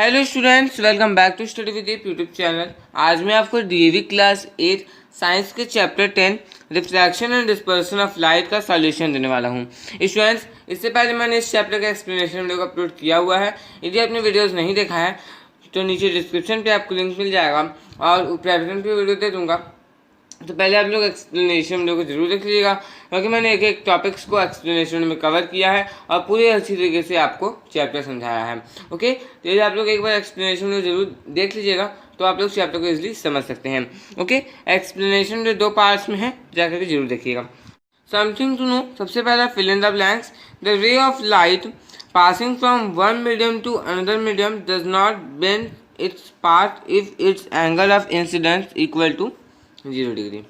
Hello students, welcome back to study with YouTube channel. आज मैं आपको डीएवी क्लास 8 साइंस के chapter 10 refraction and dispersion of light का solution देने वाला हूं। स्टूडेंट्स, इससे पहले मैंने इस चैप्टर का एक्सप्लेनेशन वीडियो को अपलोड किया हुआ है। यदि आपने वीडियोस नहीं देखा है तो नीचे डिस्क्रिप्शन पे आपको लिंक मिल जाएगा और प्राइवेट पे वीडियो दे दूँगा। तो पहले आप लोग एक्सप्लेनेशन वीडियो को जरूर देख लीजिएगा, क्योंकि मैंने एक एक टॉपिक्स को एक्सप्लेनेशन में कवर किया है और पूरी अच्छी तरीके से आपको चैप्टर समझाया है। ओके, तो यदि आप लोग एक बार एक्सप्लेनेशन वीडियो जरूर देख लीजिएगा तो आप लोग चैप्टर को इजीली समझ सकते हैं। ओके, एक्सप्लेनेशन वीडियो 2 पार्ट्स में है, जाकर के जरूर देखिएगा। समथिंग टू नो, सबसे पहला fill in the blanks. The ray of light passing from one medium to another medium does not bend its path if its angle of incidence equal to 0 degree.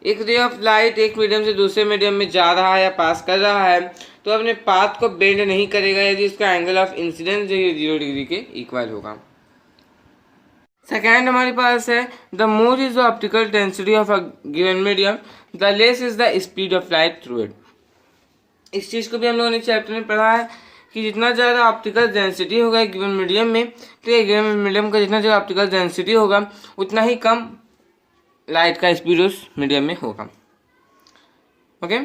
एक ray of light एक medium से दूसरे medium में जा रहा है या पास कर रहा है तो अपने पाथ को बेंड नहीं करेगा यदि इसका एंगल ऑफ इंसिडेंस जो है 0 डिग्री के इक्वल होगा। सेकेंड हमारे पास है the more is the optical density of a given medium the less is the speed of light through it. इस चीज़ को भी हम लोगों ने चैप्टर में पढ़ा है कि जितना ज़्यादा ऑप्टिकल डेंसिटी होगा एक गिवन मीडियम में, तो एक गिवन मीडियम का जितना ज़्यादा ऑप्टिकल डेंसिटी होगा उतना ही कम लाइट का स्पीड उस मीडियम में होगा। ओके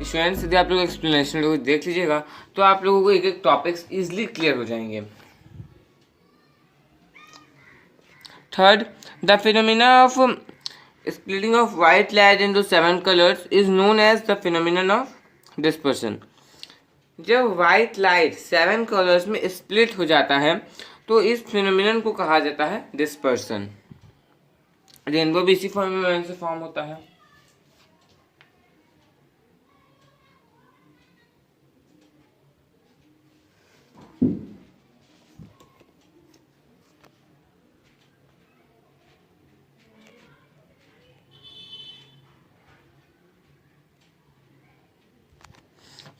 स्टूडेंट्स, यदि आप लोग एक्सप्लेनेशन को देख लीजिएगा तो आप लोगों को एक एक टॉपिक्स इजीली क्लियर हो जाएंगे। Third, the phenomena of splitting of white light into 7 colours is known as the phenomenon of dispersion. जब वाइट लाइट 7 कलर्स में स्प्लिट हो जाता है तो इस फिनोमिनन को कहा जाता है डिस्पर्सन। रेनबो भी इसी फिनोमिनन से फॉर्म होता है।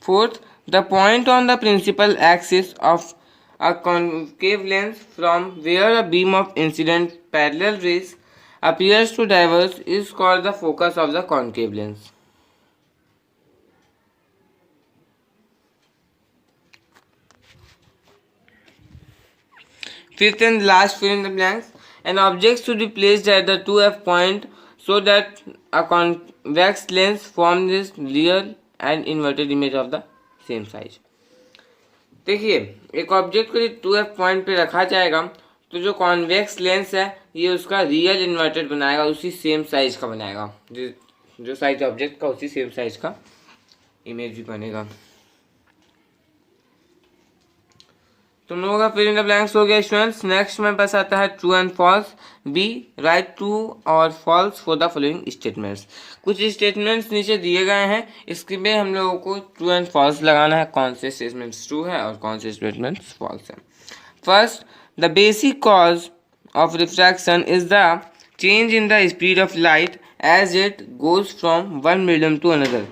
Fourth, the point on the principal axis of a concave lens from where a beam of incident parallel rays appears to diverge is called the focus of the concave lens. Fifth and last fill in the blanks. An object should be placed at the 2F point so that a convex lens forms this real and inverted image of the same size. देखिए, एक object को 2F point पे रखा जाएगा तो जो convex lens है ये उसका रियल इन्वर्टेड बनाएगा, उसी सेम साइज का बनाएगा। जो साइज ऑब्जेक्ट का उसी सेम साइज का इमेज भी बनेगा। तुम लोगों का फिल इन द ब्लैंक्स हो गया स्टूडेंट्स। नेक्स्ट में बस आता है true and false. B, right true और false for the following statements. कुछ स्टेटमेंट्स नीचे दिए गए हैं, इसके में हम लोगों को ट्रू एंड फॉल्स लगाना है, कौन से स्टेटमेंट्स ट्रू है और कौन से स्टेटमेंट्स फॉल्स है। First, the basic cause of refraction is the change in the speed of light as it goes from one medium to another.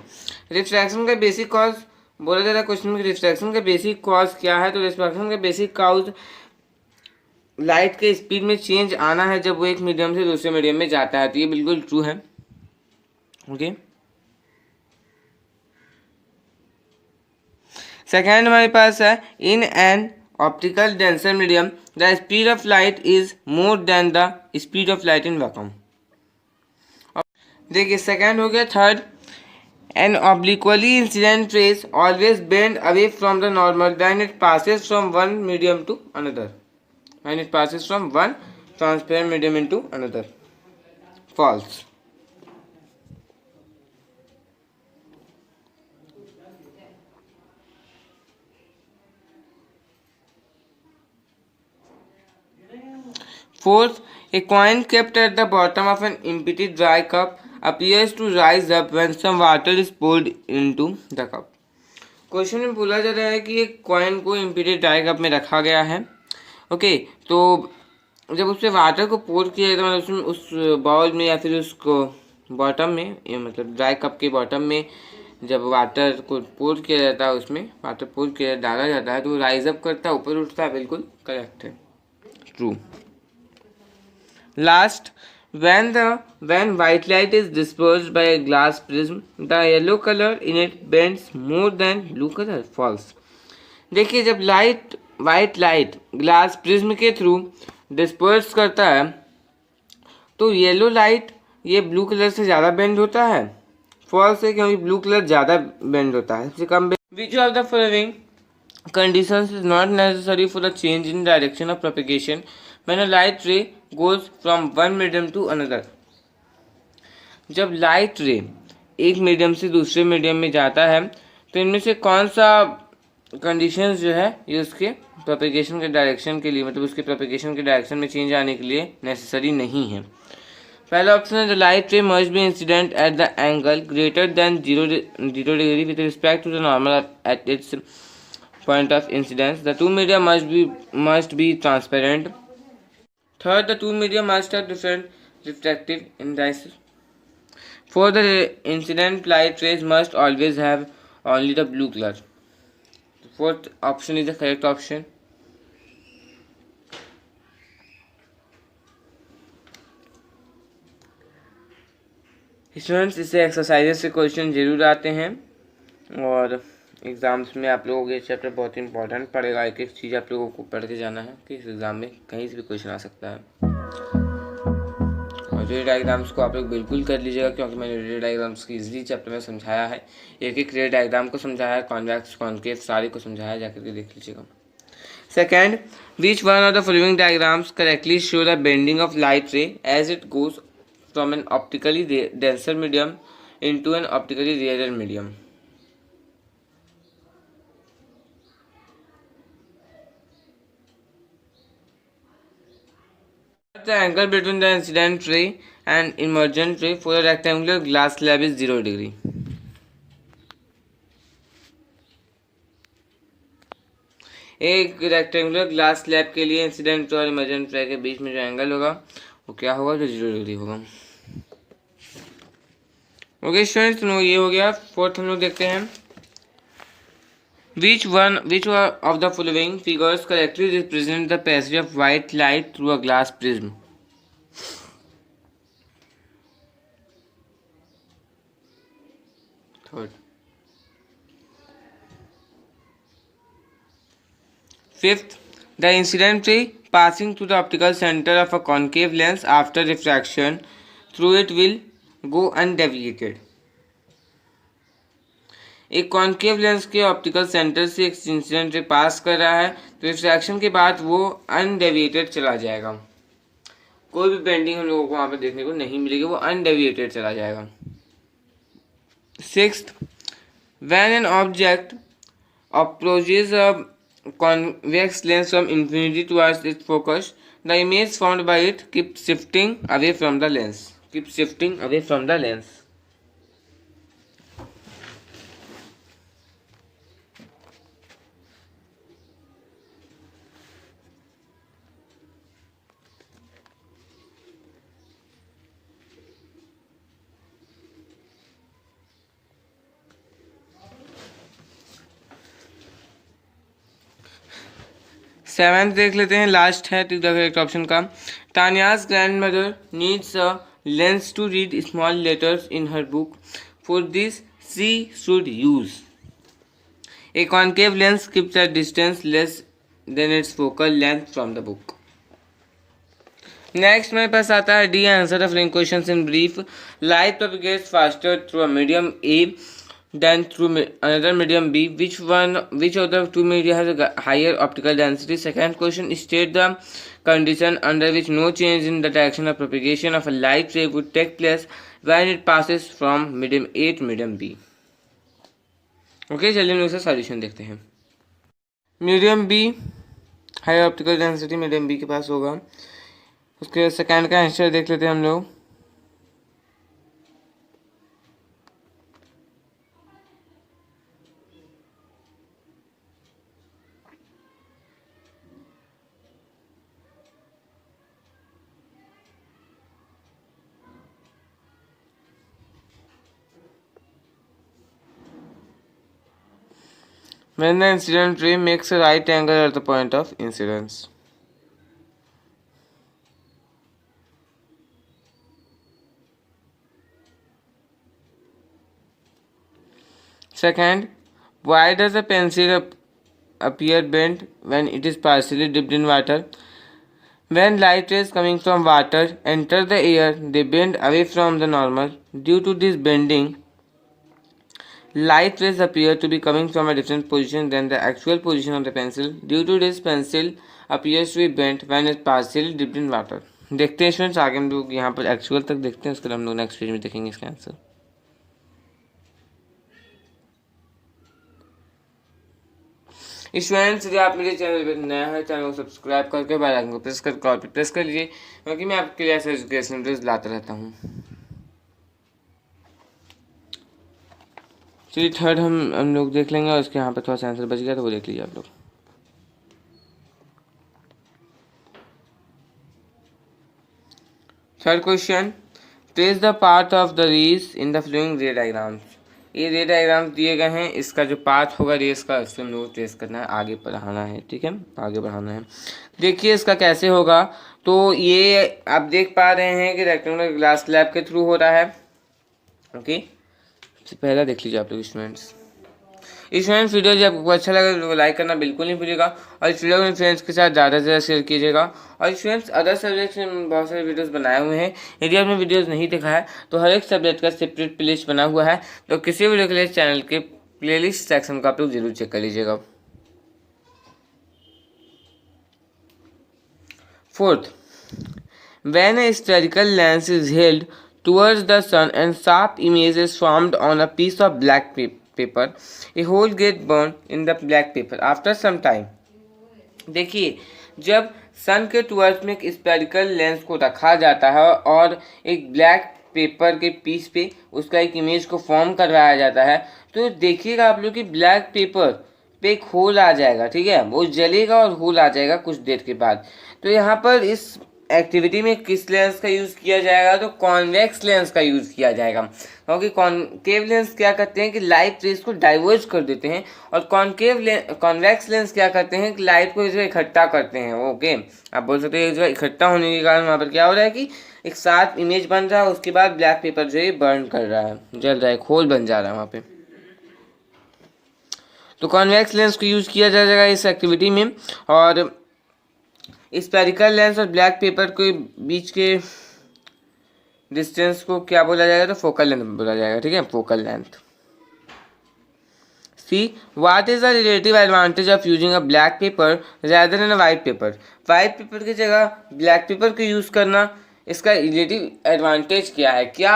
Refraction का बेसिक कॉज बोला जाता है क्वेश्चन में, रिफ्रैक्शन का बेसिक कॉज क्या है, तो रिफ्रैक्शन का बेसिक कॉज लाइट के स्पीड में चेंज आना है जब वो एक मीडियम से दूसरे मीडियम में जाता है, तो ये बिल्कुल ट्रू है। ओके, सेकेंड हमारे पास है in an optical denser medium the speed of light is more than the speed of light in vacuum. देखिए, सेकेंड हो गया। Third, an obliquely incident rays always bend away from the normal when it passes from one medium to another. When it passes from one transparent medium into another. False. Fourth, a coin kept at the bottom of an empty dry cup appears to rise up when some water is poured into the cup. Question में बोला जा रहा है कि एक coin को empty dry cup में रखा गया है। ओके, तो जब उससे वाटर को पोर किया जाता है, मतलब उस बाउल में या फिर उसको बॉटम में, मतलब ड्राई कप के बॉटम में जब वाटर को पोर किया जाता है, उसमें वाटर पोर किया डाला जाता है तो राइज अप करता है, ऊपर उठता है। बिल्कुल करेक्ट है, true. Last, when white light is dispersed by a glass prism, the yellow color in it bends more than blue color. False. देखिए जब वाइट लाइट ग्लास प्रिज्म के थ्रू डिस्पर्स करता है तो येलो लाइट ये blue colour से ज़्यादा bend होता है। फॉल्स है क्योंकि ब्लू कलर ज़्यादा बेंड होता है, सबसे कम। Which of the following conditions is not necessary for a change in direction of propagation when a light ray goes from one medium to another। जब लाइट रे एक मीडियम से दूसरे मीडियम में जाता है तो इनमें से कौन सा कंडीशंस जो है ये उसके प्रोपेगेशन के डायरेक्शन के लिए, मतलब उसके प्रोपेगेशन के डायरेक्शन में चेंज आने के लिए नेसेसरी नहीं है। पहला ऑप्शन है the light ray must be incident at the angle greater than 0 degree with respect to the normal at its point of incidence। The two media must be transparent। Third, the two media must have different refractive indices। Fourth, the incident light rays must always have only the blue color। The fourth option is the correct option। Students इससे exercises से question जरूर आते हैं और exams में आप लोगों को ये चैप्टर बहुत ही इंपॉर्टेंट पड़ेगा। एक एक चीज़ आप लोगों को पढ़ के जाना है कि इस एग्ज़ाम में कहीं से भी क्वेश्चन आ सकता है। और रे डायग्राम्स को आप लोग बिल्कुल कर लीजिएगा क्योंकि मैंने रे डायग्राम्स की इजीली चैप्टर में समझाया है। एक एक रे डायग्राम को समझाया है, कॉन्वेक्स कॉन्केव सारे को समझाया, जाकर के देख लीजिएगा। Second, which one of the following diagrams correctly show the bending of light ray as it goes from an optically denser medium into an optically rarer medium. The angle between the incident ray and emergent ray for a rectangular glass slab is 0 degree। एक rectangular glass slab के लिए incident और emergent रे के बीच में जो angle होगा वो क्या होगा, जो 0 डिग्री होगा। ओके स्टूडेंट्स, तो ये हो गया। फोर्थ हम लोग देखते हैं which of the following figures correctly represent the passage of white light through a glass prism। Third, fifth, the incident ray passing through the optical center of a concave lens after refraction through it will go undeviated। एक concave lens के optical centre से एक incident ray पास कर रहा है तो refraction के बाद वो अनडेविएटेड चला जाएगा, कोई भी बेंडिंग हम लोगों को वहाँ पे देखने को नहीं मिलेगी, वो अनडेविएटेड चला जाएगा। Sixth, when an object approaches a convex lens from infinity towards it's focus the image found by it keep shifting away from the lens. 7th देख लेते हैं, लास्ट है टू द करेक्ट ऑप्शन का। Tania's grand mother needs a lens to read small letters in her book, for this she should use a concave lens keeps a distance less than its focal length from the book. Next मेरे पास आता है D, answer of link questions in brief. Light propagates faster through a medium A than through another medium B। Which of the two media has a higher optical density? Second question, state the condition under which no change in the direction of propagation of a light ray would take place when it passes from medium A to medium B। Okay चलिए हम इसका solution देखते हैं। Medium B high optical density medium B के पास होगा। उसके second का आंसर देख लेते हैं हम लोग। When the incident ray makes a right angle at the point of incidence। Second, why does a pencil appear bent when it is partially dipped in water. When light rays coming from water enter the air, they bend away from the normal. Due to this bending, light rays appear to be coming from a different position than the actual position of the pencil. Due to this, pencil appears to be bent when it partially dipped in water. देखते हैं students, आगे हम लोग यहाँ पर actual तक देखते हैं, उसके बाद हम लोग नेक्स्ट पेज में देखेंगे इसका आंसर। स्टूडेंट्स, यदि आप मेरे चैनल पर नया है, चैनल को सब्सक्राइब करके बेल आइकन को प्रेस कर कॉल पर प्रेस कर लीजिए, क्योंकि मैं आपके लिए ऐसे एजुकेशन वीडियोस लाता रहता हूँ। चलिए थर्ड हम लोग देख लेंगे, और इसके यहाँ पर थोड़ा सा आंसर बच गया तो वो देख लीजिए आप लोग। Third question, trace the path of the rays in the following ray diagrams. ये रे डायग्राम्स दिए गए हैं, इसका जो पाथ होगा रेस का उससे हम लोग ट्रेस करना है, आगे बढ़ाना है। ठीक है, आगे बढ़ाना है। देखिए इसका कैसे होगा, तो ये आप देख पा रहे हैं कि रेक्टेंगुलर ग्लास स्लैब के थ्रू हो रहा है। ओके, पहला देख लीजिए आप लोग स्टूडेंट्स। स्टूडेंट्स, वीडियो जब आपको अच्छा लगे तो लाइक करना बिल्कुल नहीं भूलिएगा, और इस वीडियो को फ्रेंड्स के साथ ज़्यादा से ज़्यादा शेयर कीजिएगा। और स्टूडेंट्स, अदर सब्जेक्ट्स में बहुत सारे वीडियोस बनाए हुए हैं, यदि आपने वीडियोस नहीं देखा है तो हर एक सब्जेक्ट का सेपरेट प्लेलिस्ट बना हुआ है, तो किसी वीडियो के लिए चैनल के प्लेलिस्ट सेक्शन को आप लोग जरूर चेक कर लीजिएगा। Fourth, when a spherical lens is held towards the sun and sharp image is formed on a piece of black paper, a hole gets burned in the black paper after some time. देखिए, जब सन के towards में एक spherical lens को रखा जाता है और एक ब्लैक पेपर के पीस पे उसका एक इमेज को फॉर्म करवाया जाता है, तो देखिएगा आप लोग कि ब्लैक पेपर पे एक होल आ जाएगा। ठीक है, वो जलेगा और होल आ जाएगा कुछ देर के बाद। तो यहाँ पर इस एक्टिविटी में किस लेंस का यूज़ किया जाएगा, तो कॉन्वेक्स लेंस का यूज़ किया जाएगा, क्योंकि कॉनकेव लेंस क्या करते हैं कि लाइट रेस को डाइवर्ज कर देते हैं, और कॉन्वेक्स लेंस क्या करते हैं कि लाइट को जो इकट्ठा करते हैं। ओके, आप बोल सकते हैं जो इकट्ठा होने के कारण वहाँ पर क्या हो रहा है कि एक साथ इमेज बन रहा है, उसके बाद ब्लैक पेपर जो है बर्न कर रहा है, जल रहा है, होल बन जा रहा है वहाँ पे। तो कॉन्वेक्स लेंस को यूज़ किया जाएगा इस एक्टिविटी में, और स्पेरिकल लेंस और ब्लैक पेपर के बीच के डिस्टेंस को क्या बोला जाएगा, तो फोकल लेंथ बोला जाएगा। ठीक है, focal length. See, what is the relative advantage of using a black paper rather than a white paper. White paper की जगह ब्लैक पेपर को यूज़ करना, इसका रिलेटिव एडवांटेज क्या है, क्या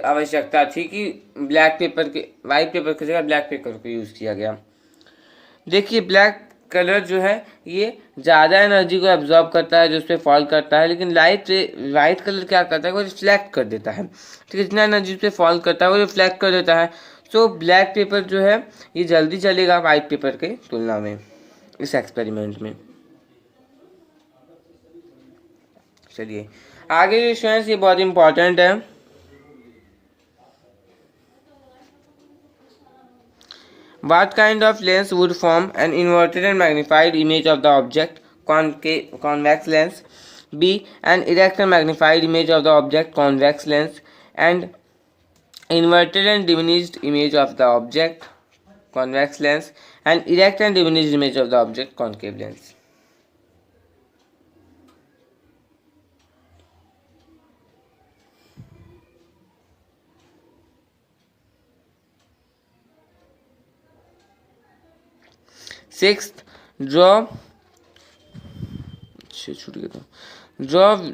आवश्यकता थी कि वाइट पेपर की जगह ब्लैक पेपर को यूज़ किया गया। देखिए, ब्लैक कलर जो है ये ज़्यादा एनर्जी को एब्जॉर्ब करता है जो उस पर फॉल करता है, लेकिन वाइट कलर क्या करता है, वो रिफ्लेक्ट कर देता है। ठीक है, जितना एनर्जी उस पर फॉल करता है वो रिफ्लेक्ट कर देता है। सो ब्लैक पेपर जो है ये जल्दी चलेगा वाइट पेपर के तुलना में इस एक्सपेरिमेंट में। चलिए आगे स्टूडेंट्स, ये बहुत इंपॉर्टेंट है। What kind of lens would form an inverted and magnified image of the object? Convex lens. B. An erect and magnified image of the object, convex lens. And inverted and diminished image of the object, convex lens. And erect and diminished image of the object, concave lens. Sixth, draw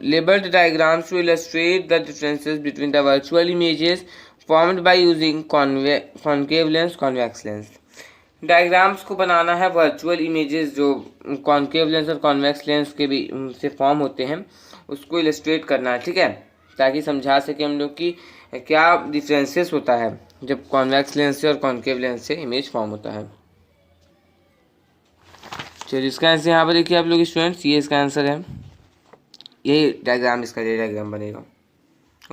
labeled diagrams to illustrate the differences between the virtual images formed by using concave lens, convex lens. Diagrams को बनाना है virtual images जो concave lens और convex lens के भी से form होते हैं, उसको इलस्ट्रेट करना है। ठीक है, ताकि समझा सके हम लोग कि क्या डिफरेंसेस होता है जब कॉन्वेक्स लेंस से और कॉन्केव लेंस से इमेज फॉर्म होता है। चलिए इसका आंसर यहाँ पर देखिए आप लोग स्टूडेंट्स, ये इसका आंसर है, यही डायग्राम इसका डायग्राम बनेगा।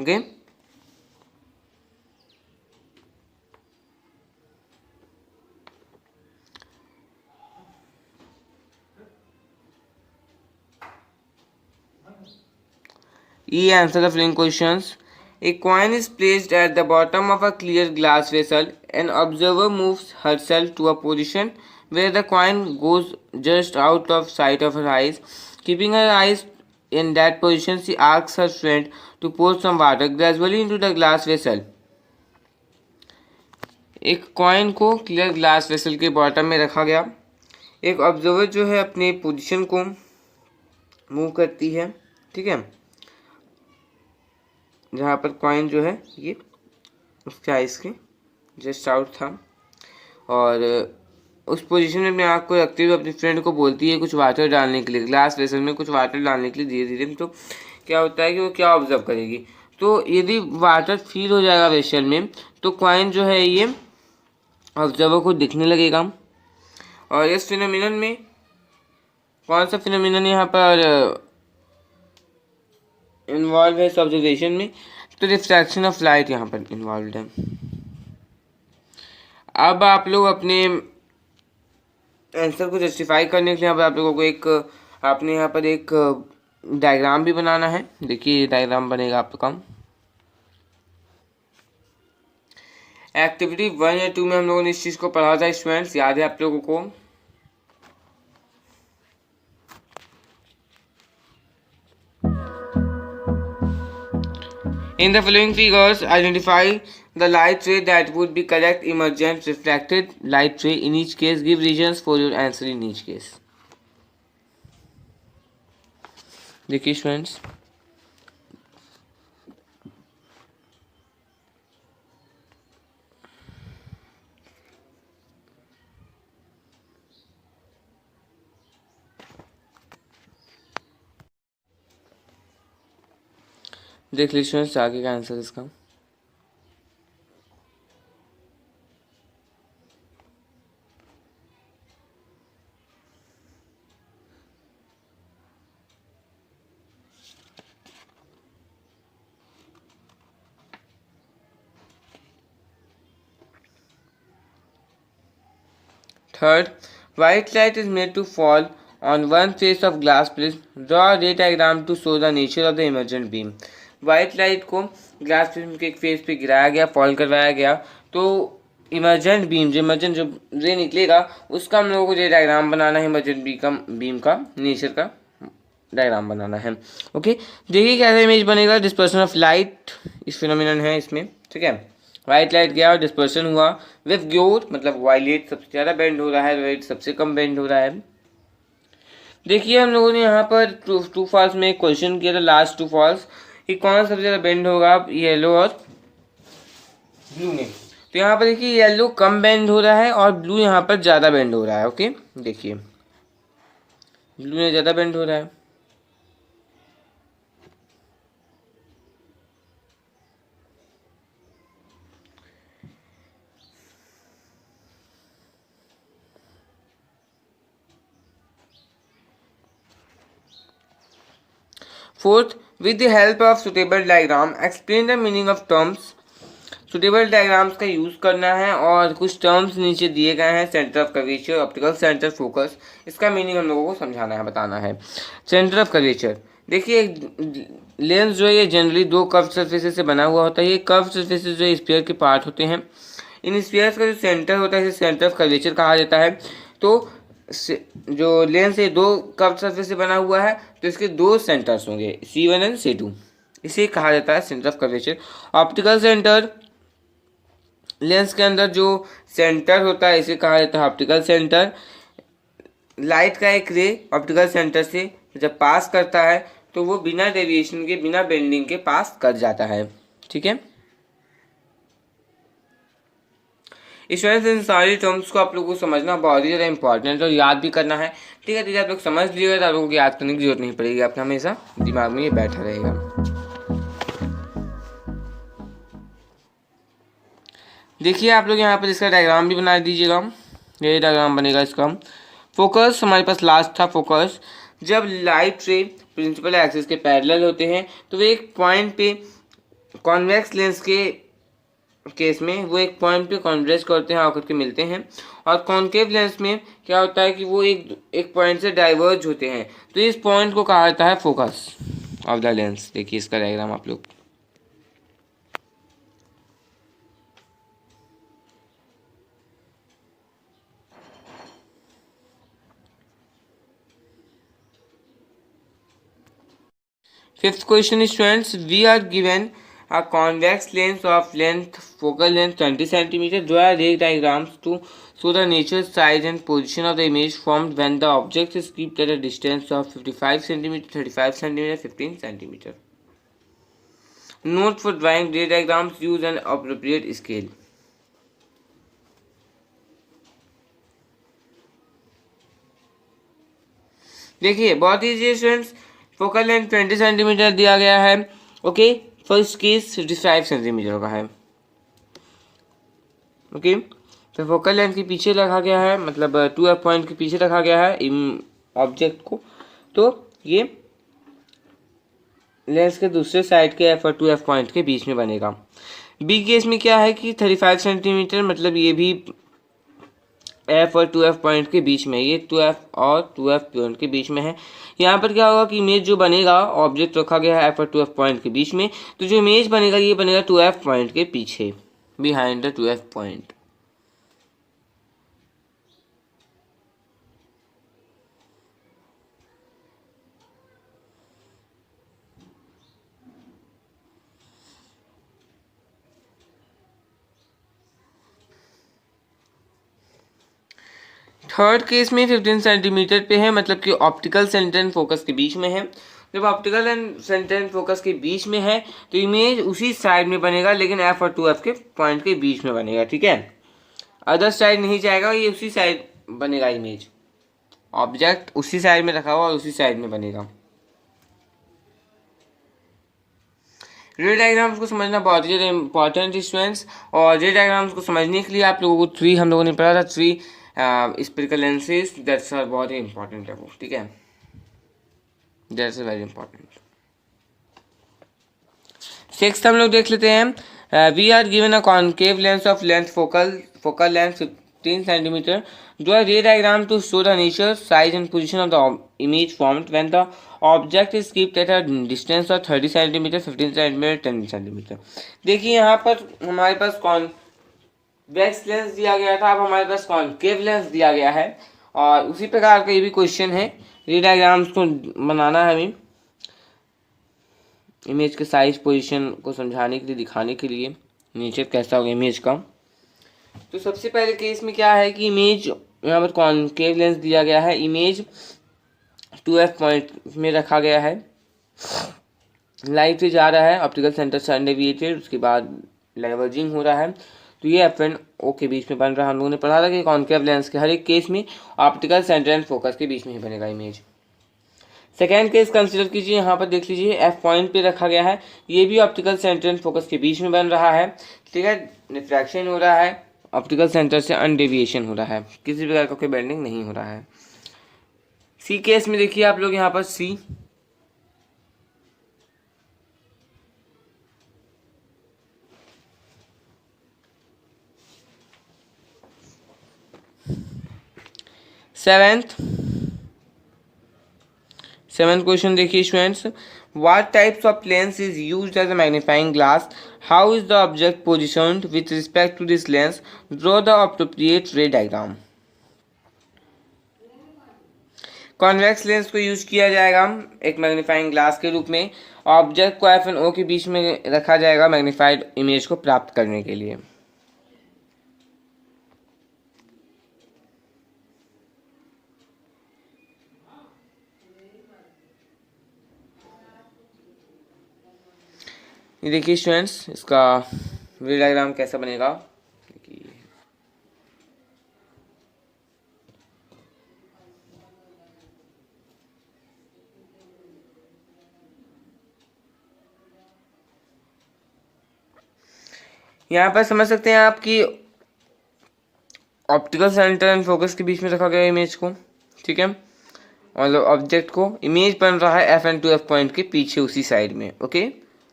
ओके, ये answer the following questions. A coin is placed at the bottom of a clear glass vessel. An observer moves herself to a position where the coin goes just out of sight of her eyes. Keeping her eyes in that position, she asks her friend to pour some water gradually into the glass vessel. एक coin को clear glass vessel के bottom में रखा गया। एक observer जो है अपने पोजीशन को मूव करती है, ठीक है, जहाँ पर कॉइन जो है ये उसके आइस के जस्ट आउट था, और उस पोजीशन में अपने आँख को रखते हुए अपनी फ्रेंड को बोलती है कुछ वाटर डालने के लिए, ग्लास वेसल में कुछ वाटर डालने के लिए धीरे धीरे। तो क्या होता है कि वो क्या ऑब्जर्व करेगी, तो यदि वाटर फील हो जाएगा वेसल में तो कॉइन जो है ये ऑब्जर्वर को दिखने लगेगा। और इस फिनोमिनन में कौन सा फिनोमिनन यहाँ पर इन्वॉल्व है इस ऑब्जर्वेशन में, तो रिफ्रैक्शन ऑफ लाइट यहाँ पर इन्वॉल्व है। अब आप लोग अपने आंसर को जस्टिफाई करने के लिए अब आप लोगों को आपने यहाँ पर एक डायग्राम भी बनाना है। देखिए ये डायग्राम बनेगा आपका। एक्टिविटी 1 या 2 में हम लोगों ने इस चीज़ को पढ़ा था स्टूडेंट्स, याद है आप लोगों को। In the following figures, identify the light ray that would be correct, emergent, reflected light ray in each case. Give reasons for your answer in each case. देखिए स्टूडेंट्स, देख लीजिए स्टूडेंट्स आगे का आंसर इसका। Third, white light is made to fall on one face of glass plate. Draw a ray diagram to show the nature of the emergent beam. White light को glass prism के एक face पे गिराया गया, fall करवाया गया, तो emergent beam जो रे निकलेगा उसका हम लोगों को रे डायग्राम बनाना है। इमर्जेंट बीम का नेचर का डायग्राम बनाना है। ओके, देखिए कैसा इमेज बनेगा। डिस्पर्सन ऑफ लाइट इस फिनोमिनन है इसमें, ठीक है। वाइट लाइट गया और डिस्पर्सन हुआ विथ ग्योर, मतलब वायलेट सबसे ज़्यादा बेंड हो रहा है, रेड सबसे कम बेंड हो रहा है। देखिए हम लोगों ने यहाँ पर टू फॉल्स में एक क्वेश्चन किया था, लास्ट टू फॉल्स कि कौन सबसे ज़्यादा बेंड होगा, येलो और ब्लू में। तो यहाँ पर देखिए येलो कम बेंड हो रहा है और ब्लू यहाँ पर ज़्यादा बेंड हो रहा है। ओके, देखिए ब्लू में ज़्यादा बेंड हो रहा है। Fourth, with the help of suitable diagram, explain the meaning of terms. Suitable diagrams का यूज़ करना है और कुछ टर्म्स नीचे दिए गए हैं, centre of curvature, optical centre, focus, इसका मीनिंग हम लोगों को समझाना है, बताना है। सेंटर ऑफ कर्वेचर, देखिए लेंस जो है ये जनरली दो कर्व सर्फेसेस से बना हुआ होता है। ये कर्व सर्फेसेस जो है स्फीयर के पार्ट होते हैं। इन स्फीयर्स का जो सेंटर होता है इसे सेंटर ऑफ कर्वेचर कहा जाता है। तो जो लेंस है दो कर्व सरफेस से बना हुआ है तो इसके दो सेंटर्स होंगे, C1 एंड C2, इसे कहा जाता है centre of curvature. Optical centre, lens के अंदर जो सेंटर होता है इसे कहा जाता है ऑप्टिकल सेंटर। लाइट का एक रे ऑप्टिकल सेंटर से जब पास करता है तो वो बिना डेविएशन के, बिना बेंडिंग के पास कर जाता है, ठीक है। इस वजह से इन सारी टर्म्स को आप लोगों को समझना बहुत ही ज़्यादा इंपॉर्टेंट और याद भी करना है, ठीक है। तो आप लोग समझ लीजिएगा तो आप लोगों को याद करने की जरूरत नहीं पड़ेगी, आपका हमेशा दिमाग में ये बैठा रहेगा। देखिए आप लोग यहाँ पर इसका डायग्राम भी बना दीजिएगा, ये डायग्राम बनेगा इसका। फोकस हमारे पास लास्ट था। फोकस, जब लाइट रे प्रिंसिपल एक्सिस के पैरेलल होते हैं तो वे एक पॉइंट पे कॉन्वेक्स लेंस के केस में वो एक पॉइंट पे कॉन्वर्ज करते हैं, आकर के मिलते हैं। और कॉन्केव लेंस में क्या होता है कि वो एक पॉइंट से डाइवर्ज होते हैं, तो इस पॉइंट को कहा जाता है फोकस ऑफ द लेंस। देखिए इसका डायग्राम आप लोग। Fifth question is students, we are given a convex lens of focal length 20 centimeter. Draw ray diagrams to show the nature, size and position of the image formed when the object is kept at a distance of 55 centimeter, 35 centimeter, 15 centimeter. Note for drawing ray diagrams, use an appropriate scale. देखिए बहुत easy है students, focal length 20 centimetre दिया गया है, okay, first case 55 centimetre का है, okay. तो focal length के पीछे रखा गया है, मतलब 2F पॉइंट के पीछे रखा गया है ऑब्जेक्ट को, तो ये लेंस के दूसरे साइड के F और 2F पॉइंट के बीच में बनेगा। बी केस में क्या है कि 35 सेंटीमीटर, मतलब ये भी F और 2F पॉइंट के बीच में, ये 2F और 2F पॉइंट के बीच में है। यहाँ पर क्या होगा कि इमेज जो बनेगा, ऑब्जेक्ट रखा गया है F और 2F पॉइंट के बीच में, तो जो इमेज बनेगा ये बनेगा 2F पॉइंट के पीछे, behind the 2F point. Third case में 15 सेंटीमीटर पे है, मतलब कि ऑप्टिकल सेंटर एंड फोकस के बीच में है। जब optical and centre and focus के बीच में है तो इमेज उसी साइड में बनेगा, लेकिन F और 2F के पॉइंट के बीच में बनेगा, ठीक है। अदर साइड नहीं जाएगा, ये उसी साइड बनेगा इमेज, ऑब्जेक्ट उसी साइड में रखा हुआ और उसी साइड में बनेगा। रे डायग्राम्स को समझना बहुत ही ज़्यादा इंपॉर्टेंट स्टूडेंट्स, और रे डायग्राम्स को समझने के लिए आप लोगों को 3 हम लोगों ने पढ़ा था, 3 स्पेरिकल लेंसेज, दैट्स आर बहुत ही इंपॉर्टेंट है वो, ठीक है, दैट्स वेरी इंपॉर्टेंट। सिक्स्थ हम लोग देख लेते हैं, we are given a concave lens of length focal length 15 centimetre, draw ray diagram to show the nature, size and position of the image formed when the object is keeped at a distance of 30 centimetre, 15 centimetre, 10 centimetre. देखिए यहाँ पर हमारे पास convex lens दिया गया था, अब हमारे पास concave lens दिया गया है, और उसी प्रकार का ये भी क्वेश्चन है। रे डायग्राम्स को बनाना है हमें, इमेज के साइज पोजीशन को समझाने के लिए, दिखाने के लिए नेचर कैसा होगा इमेज का। तो सबसे पहले केस में क्या है कि इमेज यहाँ पर कॉन्केव लेंस दिया गया है, इमेज 2F पॉइंट में रखा गया है, लाइट से जा रहा है, ऑप्टिकल सेंटर से अनडेविएटेड, उसके बाद डाइवर्जिंग हो रहा है, तो ये F एंड O के बीच में बन रहा है। हम लोगों ने पढ़ा था कि कॉन्केव लेंस के हर एक केस में ऑप्टिकल सेंटर एंड फोकस के बीच में ही बनेगा इमेज। सेकेंड केस कंसिडर कीजिए, यहाँ पर देख लीजिए F पॉइंट पे रखा गया है, ये भी ऑप्टिकल सेंटर एंड फोकस के बीच में बन रहा है, ठीक है, रिफ्रैक्शन हो रहा है, ऑप्टिकल सेंटर से अनडेविएशन हो रहा है, किसी प्रकार का कोई बेंडिंग नहीं हो रहा है। सी केस में देखिए आप लोग यहाँ पर सी, सेवेंथ क्वेश्चन देखिए students, what types of lens is used as a magnifying glass, how is the object positioned with respect to this lens, draw the appropriate ray diagram। Convex lens को use किया जाएगा एक magnifying glass के रूप में, object को F and O के बीच में रखा जाएगा मैग्नीफाइड इमेज को प्राप्त करने के लिए। ये देखिए स्टूडेंट्स, इसका रे डायग्राम कैसा बनेगा, देखिए यहाँ पर समझ सकते हैं आप कि ऑप्टिकल सेंटर एंड फोकस के बीच में रखा गया इमेज को, ठीक है, और ऑब्जेक्ट को, इमेज बन रहा है F एंड 2F पॉइंट के पीछे उसी साइड में, ओके।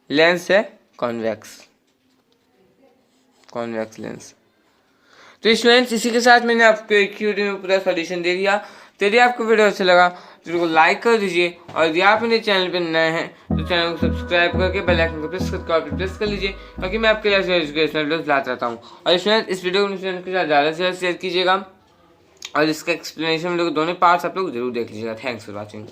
लेंस है कॉन्वेक्स लेंस। तो स्टूडेंट्स इसी के साथ मैंने आपको एक ही वीडियो में पूरा सॉल्यूशन दे दिया। तो यदि आपको वीडियो अच्छा लगा तो वीडियो को लाइक कर दीजिए, और यदि आप मेरे चैनल पर नए हैं तो चैनल को सब्सक्राइब करके बेल आइकन को प्रेस कर लीजिए, क्योंकि मैं आपके लिए एजुकेशनल वीडियोस लाता रहता हूँ। और स्टूडेंट्स इस वीडियो को फ्रेंड के साथ ज़्यादा से ज़्यादा शेयर कीजिएगा, और इसका एक्सप्लेनेशन वीडियो के दोनों पार्ट्स आप लोग जरूर देख लीजिएगा। Thanks for watching.